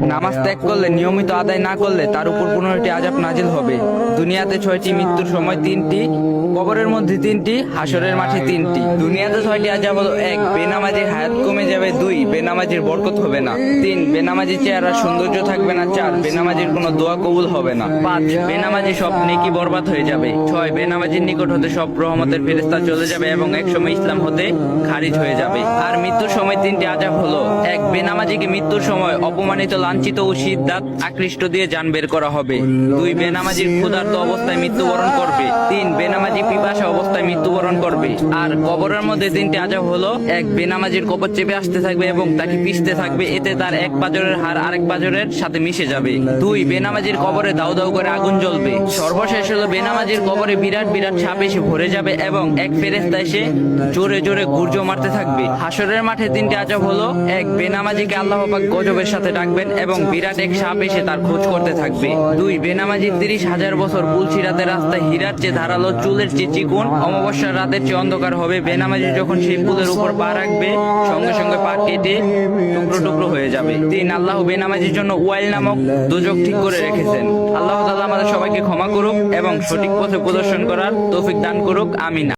নামাজ ত্যাগ করলে, নিয়মিত আদায় না করলে তার উপর 15টি আযাব নাজিল হবে। দুনিয়াতে 6টি, মৃত্যুর সময় 3টি, কবরের মধ্যে 3টি, হাসরের মাঠে 3টি। দুনিয়াতে 6টি আযাব হলো: 1. বেনামাজির হায়াত কমে যাবে। 2. বেনামাজির বরকত হবে না। 3. বেনামাজির চেহারা সৌন্দর্য থাকবে না। 4. বেনামাজির কোনো দোয়া কবুল হবে না। 5. বেনামাজি সব নেকি বরবাদ হয়ে যাবে। 6. বেনামাজির নিকট হতে সব রহমতের ফেরেশতা চলে যাবে এবং একসময় ইসলাম হতে খারিজ হয়ে যাবে। আর মৃত্যুর সময় 3টি আযাব হলো: 1. বেনামাজিকে মৃত্যুর সময় অপমানিত, লাঞ্ছিত ও সিদ্ধাত আকৃষ্ট দিয়ে জান বের করা হবে। 2. বেনামাজির ক্ষুধার্ত অবস্থায় মৃত্যুবরণ করবে। 3. বেনামাজি পিপাসা অবস্থায় মৃত্যুবরণ করবে। আর কবরের মধ্যে 3টি আযাব হলো: 1. বেনামাজির কবর চেপে আসতে থাকবে এবং তাকে পিষতে থাকবে, এতে তার এক পাঁজরের হাড় আরেক পাঁজরের সাথে মিশে যাবে। 2. বেনামাজির কবরে দাউ দাউ করে আগুন জ্বলবে। সর্বশেষ হলো বেনামাজির কবরে বিরাট বিরাট সাপ এসে ভরে যাবে এবং এক ফেরেশতা এসে জোরে জোরে গুর্জো মারতে থাকবে। হাসরের মাঠে 3টি আযাব হলো: 1. বেনামাজিকে আল্লাহ পাক গজবের সাথে ডাকবেন এবং বিরাট এক সাপ এসে তার খোঁজ করতে থাকবে। 2. বেনামাজি 30,000 বছর পুলসিরাতের রাস্তায় হীরার চেয়ে ধারালো, চুলের চেয়ে চিকুন, অমাবস্যার রাতের চেয়ে অন্ধকার হবে। বেনামাজি যখন সেই পুলের উপর পা রাখবে, সঙ্গে সঙ্গে পা কেটে টুকরো টুকরো হয়ে যাবে। 3. আল্লাহ বেনামাজির জন্য ওয়াইল নামক দোজখ ঠিক করে রেখেছেন। আল্লাহ তাআলা আমাদের সবাইকে ক্ষমা করুক এবং সঠিক পথে প্রদর্শন করার তৌফিক দান করুক। আমিন।